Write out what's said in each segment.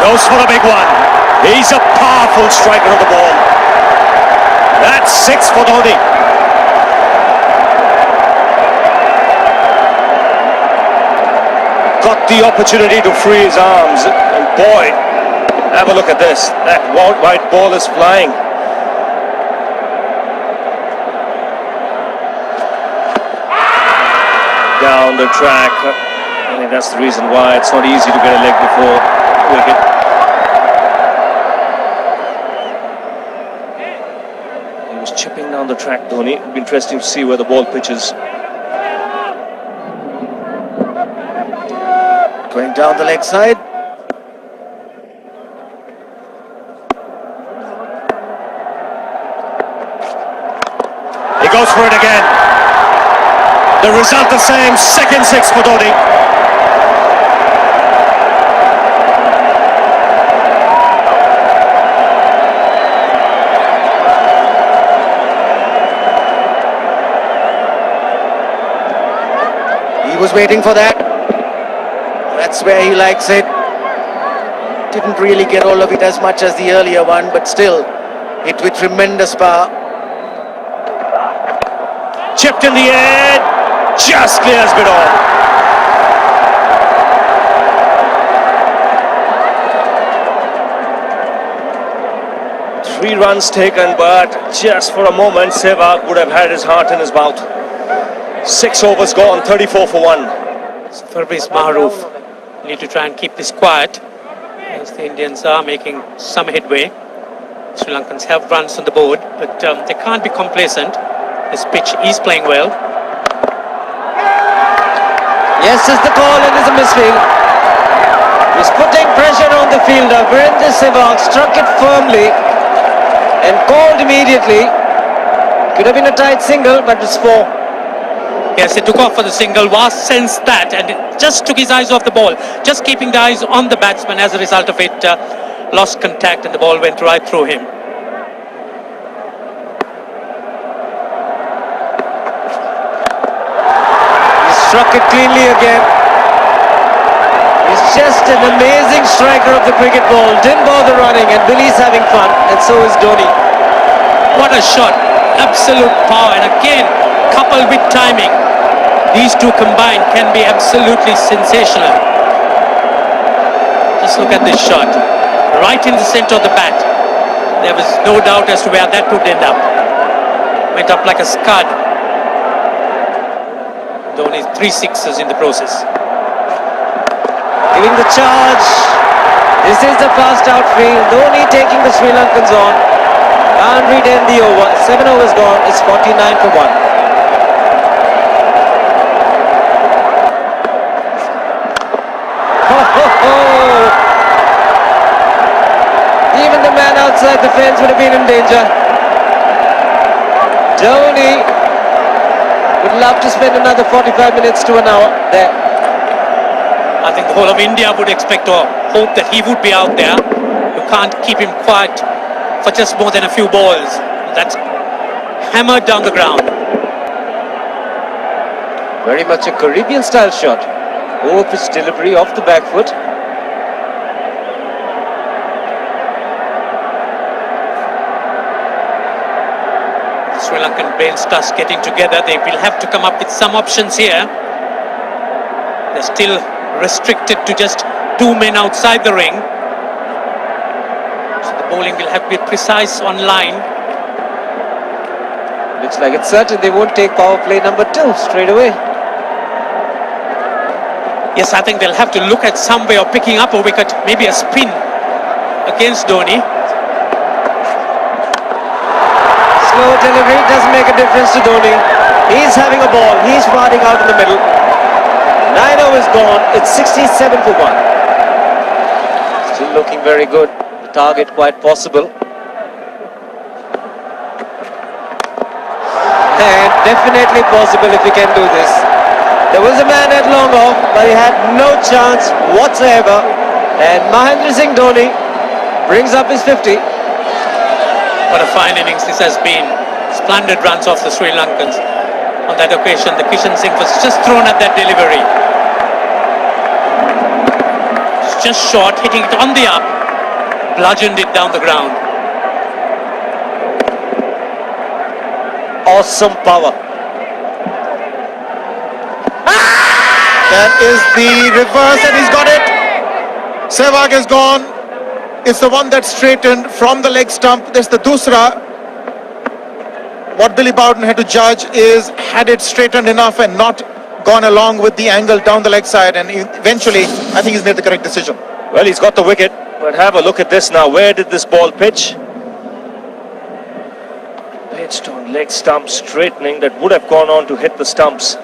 Goes for the big one. He's a powerful striker of the ball. That's 6 for Dhoni. Got the opportunity to free his arms, and boy, have a look at this. That white ball is flying. Down the track. I think that's the reason why it's not easy to get a leg before wicket. He was chipping down the track, Dhoni. It'll be interesting to see where the ball pitches. Going down the leg side. He goes for it again. The result the same, second 6 for Dhoni. He was waiting for that. That's where he likes it. Didn't really get all of it as much as the earlier one, but still hit with tremendous power. Chipped in the air, just clears it all. Three runs taken, but just for a moment Sehwag would have had his heart in his mouth. 6 overs gone, 34 for 1. Fabrice Maharouf need to try and keep this quiet as the Indians are making some headway. Sri Lankans have runs on the board, but they can't be complacent. This pitch is playing well. Yes is the call, and is a misfield. He's putting pressure on the fielder. Virendra Sehwag struck it firmly and called immediately. Could have been a tight single, but it's 4. Yes, he took off for the single, was sensed that, and it just took his eyes off the ball. Just keeping the eyes on the batsman. As a result of it, lost contact and the ball went right through him. He struck it cleanly again. He's just an amazing striker of the cricket ball. Didn't bother running, and Billy's having fun, and so is Dhoni. What a shot. Absolute power, and again, coupled with timing. These two combined can be absolutely sensational. Just look at this shot. Right in the center of the bat. There was no doubt as to where that would end up. Went up like a scud. Dhoni 3 sixes in the process. Giving the charge. This is the fast outfield. Dhoni taking the Sri Lankans on. Can't read end the over. 7 overs gone. It's 49 for 1. Even the man outside the fence would have been in danger. Dhoni would love to spend another 45 minutes to an hour there. I think the whole of India would expect or hope that he would be out there. You can't keep him quiet for just more than a few balls. That's hammered down the ground. Very much a Caribbean style shot. Over-pitch delivery off the back foot. The Sri Lankan brain starts getting together. They will have to come up with some options here. They're still restricted to just 2 men outside the ring. So the bowling will have to be precise on line. Looks like it's certain they won't take power play number 2 straight away. Yes, I think they'll have to look at some way of picking up a wicket, maybe a spin against Dhoni. Slow delivery doesn't make a difference to Dhoni. He's having a ball. He's firing out in the middle. 9 overs gone. It's 67 for 1. Still looking very good. The target quite possible. And definitely possible if he can do this. There was a man at long off, but he had no chance whatsoever. And Mahendra Singh Dhoni brings up his 50. What a fine innings this has been. Splendid runs off the Sri Lankans. On that occasion, the Kishan Singh was just thrown at that delivery. It's just short, hitting it on the up. bludgeoned it down the ground. Awesome power. That is the reverse and he's got it. Sehwag is gone. It's the one that's straightened from the leg stump. That's the dusra. What Billy Bowden had to judge is had it straightened enough and not gone along with the angle down the leg side, and eventually I think he's made the correct decision. Well, he's got the wicket, but have a look at this now. Where did this ball pitch? Pitched on leg stump, straightening. That would have gone on to hit the stumps.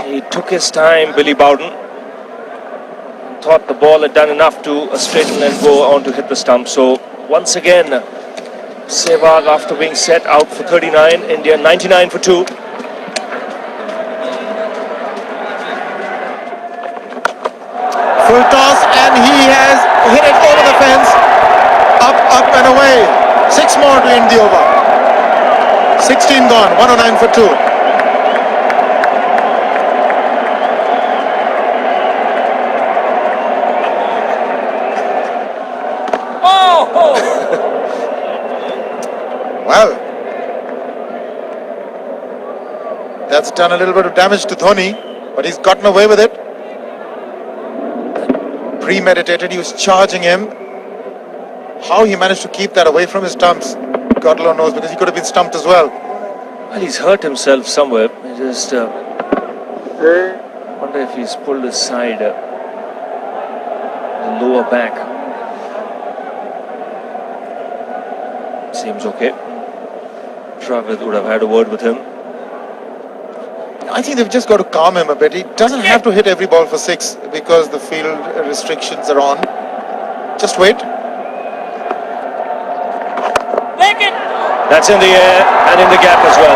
He took his time, Billy Bowden. Thought the ball had done enough to straighten and go on to hit the stump. So once again, Sehwag, after being set out for 39, India 99 for 2. Full toss and he has hit it over the fence. Up, up and away. 6 more to end the over. 16 gone, 109 for 2. Well, that's done a little bit of damage to Dhoni, but he's gotten away with it. Premeditated, he was charging him. How he managed to keep that away from his stumps, God alone knows, because he could have been stumped as well. Well, he's hurt himself somewhere. I just wonder if he's pulled his side, lower back. Seems okay. Travis would have had a word with him. I think they've just got to calm him a bit. He doesn't have to hit every ball for 6 because the field restrictions are on. Just wait. That's in the air and in the gap as well.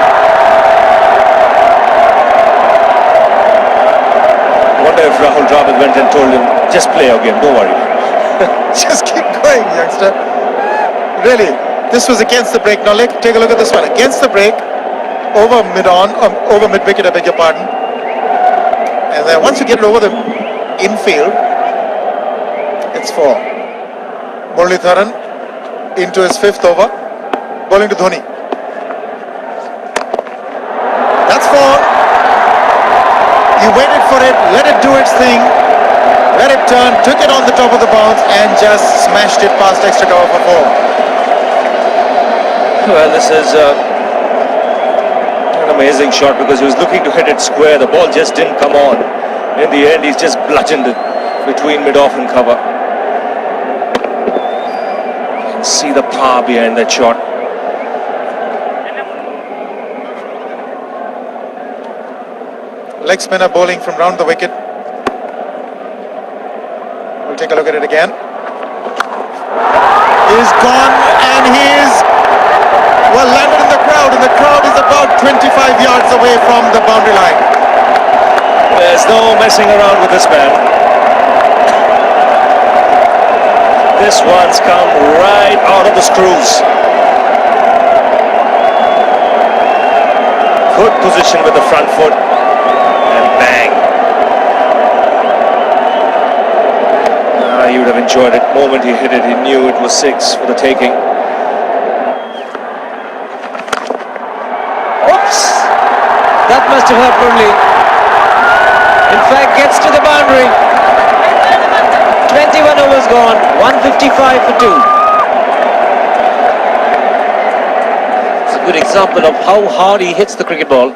I wonder if Rahul Dravid went and told him, just play your game, don't worry. Just keep going, youngster. Really, this was against the break. Now take a look at this one. Against the break, over mid-wicket, I beg your pardon. And then once you get it over the infield, it's 4. Muralitharan into his 5th over, bowling to Dhoni. That's 4. You waited for it, let it do its thing, let it turn, took it on the top of the bounce and just smashed it past extra cover for 4. Well, this is an amazing shot because he was looking to hit it square. The ball just didn't come on. In the end, he's just bludgeoned it between mid-off and cover. You can see the power behind that shot. Leg spinner bowling from round the wicket. We'll take a look at it again. He's gone and he's landed in the crowd, and the crowd is about 25 yards away from the boundary line. There's no messing around with this man. This one's come right out of the screws. Good position with the front foot. And bang. He would have enjoyed it. The moment he hit it, he knew it was 6 for the taking. That must have hurt Murli. In fact, gets to the boundary. 21 overs gone, 155 for 2. It's a good example of how hard he hits the cricket ball.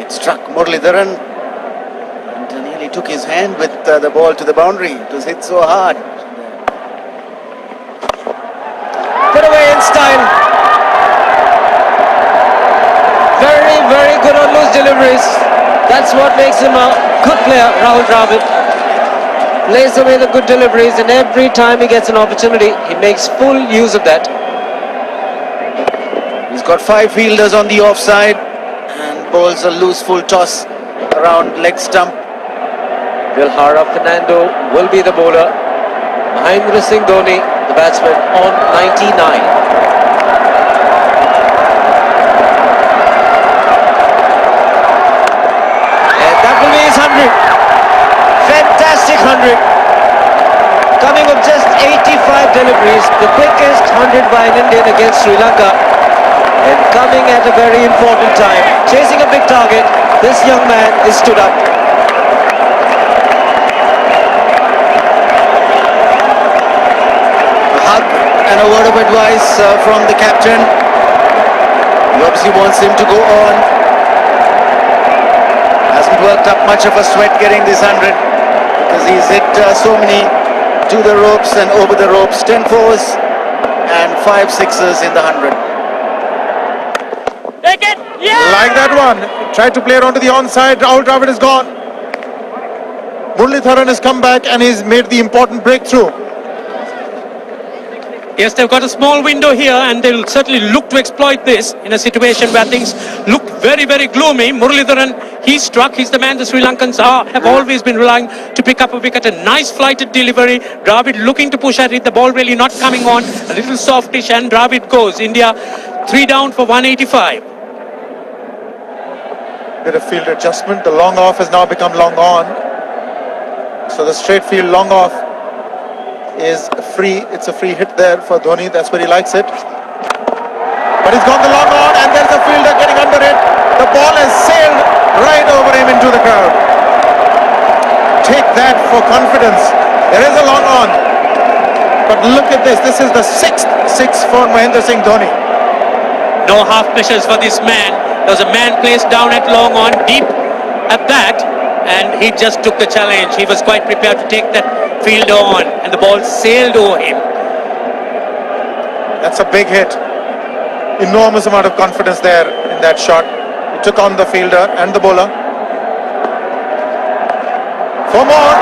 It struck Muralitharan and nearly took his hand with the ball to the boundary. It was hit so hard. Put away in style. Very, very good on loose deliveries. That's what makes him a good player, Rahul Dravid. Plays away the good deliveries, and every time he gets an opportunity, he makes full use of that. He's got 5 fielders on the offside and bowls a loose full toss around leg stump. Vilhara Fernando will be the bowler. Mahendra Singh Dhoni, the batsman, on 99. deliveries, the quickest 100 by an Indian against Sri Lanka, and coming at a very important time. Chasing a big target, this young man is stood up. A hug and a word of advice from the captain. He obviously wants him to go on. Hasn't worked up much of a sweat getting this 100 because he's hit so many to the ropes and over the ropes. 10 fours and 5 sixes in the 100. Take it! Yeah! Like that one. Tried to play it onto the onside. Rahul Dravid is gone. Muralitharan has come back and he's made the important breakthrough. Yes, they've got a small window here and they'll certainly look to exploit this in a situation where things look very, very gloomy. Muralitharan, he struck. He's the man the Sri Lankans have always been relying to pick up a wicket. A nice flighted delivery. Dravid looking to push at it. The ball really not coming on. A little softish and Dravid goes. India 3 down for 185. Bit of field adjustment. The long off has now become long on. So the straight field long off is free. It's a free hit there for Dhoni. That's where he likes it. But he's gone the long on and there's a fielder getting under it. The ball has sailed right over him into the crowd. Take that for confidence. There is a long on. But look at this. This is the 6th 6 for Mahendra Singh Dhoni. No half measures for this man. There was a man placed down at long on, deep at that, and he just took the challenge. He was quite prepared to take that field on, and the ball sailed over him. That's a big hit. Enormous amount of confidence there in that shot. He took on the fielder and the bowler. For more.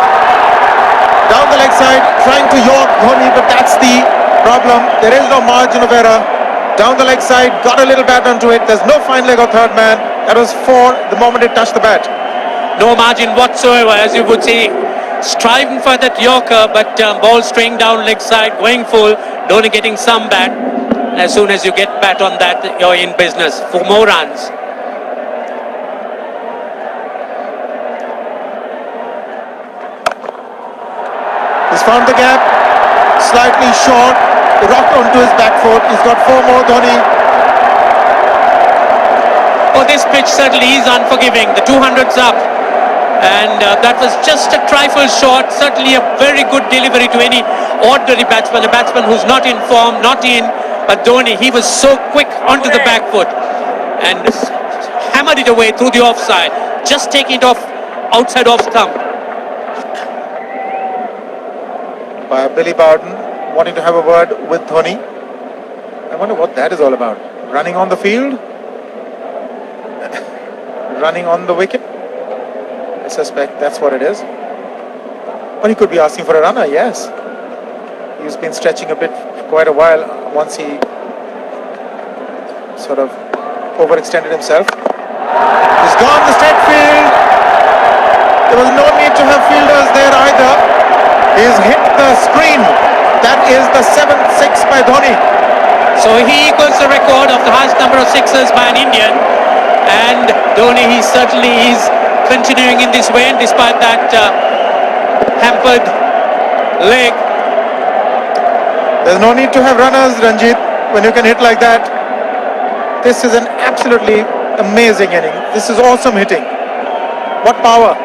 Down the leg side, trying to york Dhoni, but that's the problem. There is no margin of error. Down the leg side, got a little bat onto it. There's no fine leg or third man. That was 4 the moment it touched the bat. No margin whatsoever, as you would say. Striving for that yorker, but ball straying down leg side, going full. Dhoni getting some bat. As soon as you get bat on that, you're in business for more runs. He's found the gap. Slightly short. Rocked onto his back foot. He's got 4 more, Dhoni. Oh, this pitch certainly is unforgiving. The 200's up. And that was just a trifle short. Certainly a very good delivery to any ordinary batsman. A batsman who's not in form, not in. But Dhoni, he was so quick onto the back foot. And hammered it away through the offside. Just taking it off outside off stump. By Billy Bowden wanting to have a word with Dhoni. I wonder what that is all about. Running on the field? Running on the wicket? I suspect that's what it is. But he could be asking for a runner, yes. He's been stretching a bit for quite a while once he sort of overextended himself. He's gone the straight field. There was no need to have fielders there either. He's hit the screen. That is the 7th 6 by Dhoni. So he equals the record of the highest number of sixes by an Indian. And Dhoni, he certainly is continuing in this way, and despite that hampered leg. There's no need to have runners, Ranjit, when you can hit like that. This is an absolutely amazing inning. This is awesome hitting. What power.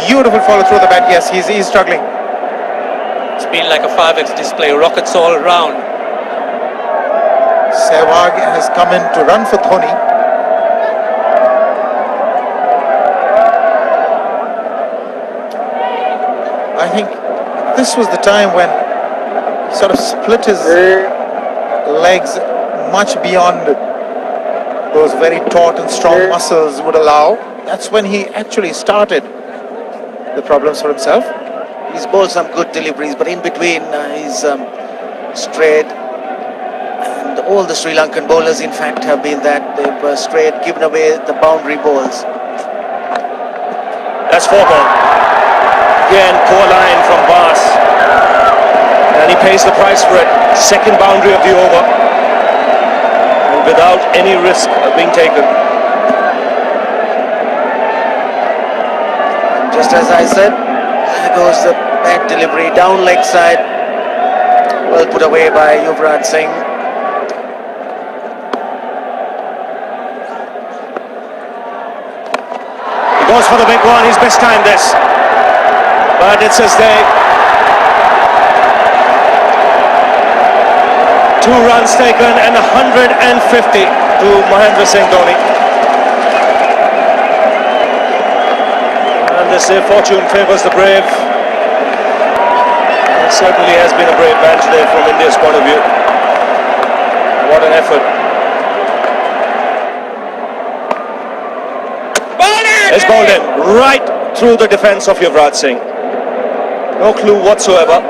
Beautiful follow through the bat. Yes, he's struggling. It's been like a 5x display, rockets all around. Sehwag has come in to run for Dhoni. I think this was the time when he sort of split his legs much beyond those very taut and strong muscles would allow. That's when he actually started the problems for himself. He's bowled some good deliveries, but in between he's strayed. And all the Sri Lankan bowlers, in fact, have been that. They've strayed, given away the boundary balls. That's 4 ball. Again, poor line from Bas. And he pays the price for it. Second boundary of the over. And without any risk of being taken. Just as I said, there goes the That delivery down leg side. Well put away by Yuvraj Singh. He goes for the big one. He's mistimed this. But it's as they... 2 runs taken and 150 to Mahendra Singh Dhoni. And they say fortune favours the brave. It certainly has been a brave man today from India's point of view. What an effort. It's bowled in right through the defence of Yuvraj Singh. No clue whatsoever.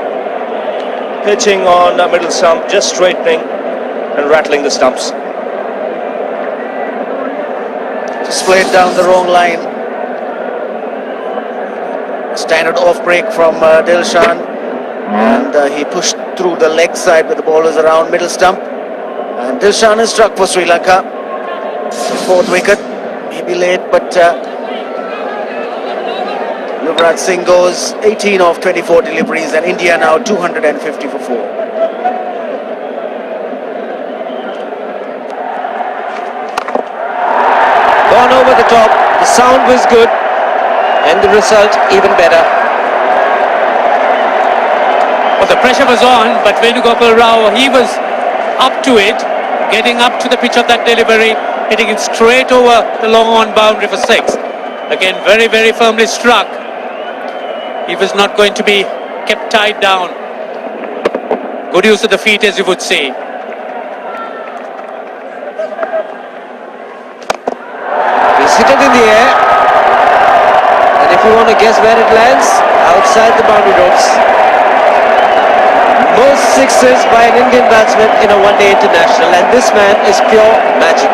Pitching on a middle stump, just straightening and rattling the stumps. Just played down the wrong line. Standard off break from Dilshan, and he pushed through the leg side with the ball was around middle stump, and Dilshan is struck for Sri Lanka. 4th wicket, maybe late, but Yuvraj Singh goes 18 of 24 deliveries, and India now 250 for 4. Gone over the top, the sound was good, and the result even better. Well, the pressure was on, but Venugopal Rao, he was up to it, getting up to the pitch of that delivery, hitting it straight over the long on boundary for 6. Again, very, very firmly struck. He was not going to be kept tied down. Good use of the feet, as you would say. He's hit it in the air, and if you want to guess where it lands, outside the boundary ropes. Most 6s by an Indian batsman in a one-day international, and this man is pure magic.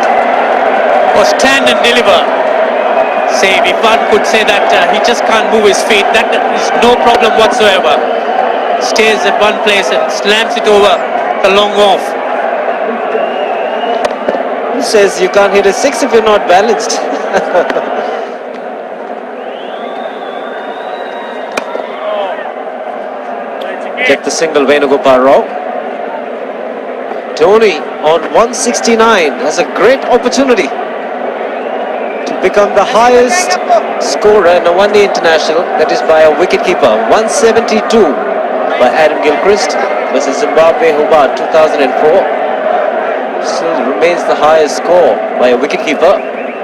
Or stand and deliver. Save, if one could say that he just can't move his feet, that is no problem whatsoever. Stays at one place and slams it over the long off. Who says you can't hit a 6 if you're not balanced? Get the single, Venugopal Rao. Dhoni on 169 has a great opportunity to become the highest scorer in a one-day international, that is by a wicketkeeper. 172 by Adam Gilchrist versus Zimbabwe Hobart 2004. Still remains the highest score by a wicketkeeper.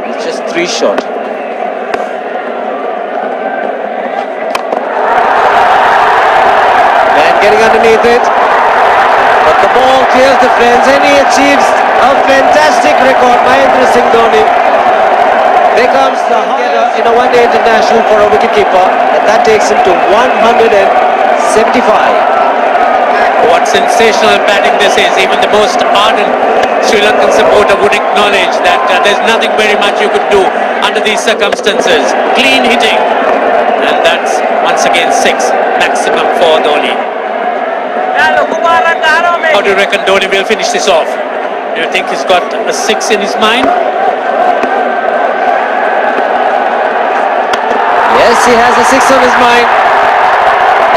It's just 3 short. Man getting underneath it, but the ball clears the fence and he achieves a fantastic record. Mahendra Singh Dhoni becomes the highest in a one-day international for a wicketkeeper, and that takes him to 175. What sensational batting this is. Even the most ardent Sri Lankan supporter would acknowledge that there's nothing very much you could do under these circumstances. Clean hitting, and that's once again 6 maximum for Dhoni. How do you reckon Dhoni will finish this off? Do you think he's got a 6 in his mind? Yes, he has a 6 on his mind,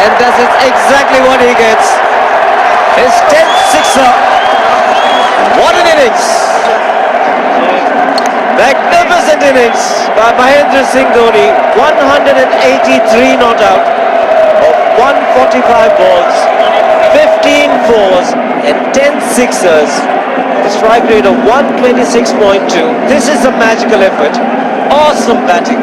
and that is exactly what he gets. His 10th sixer. What an innings! Magnificent innings by Mahendra Singh Dhoni. 183 not out of 145 balls, 15 fours and 10 sixers. The strike rate of 126.2. This is a magical effort. Awesome batting.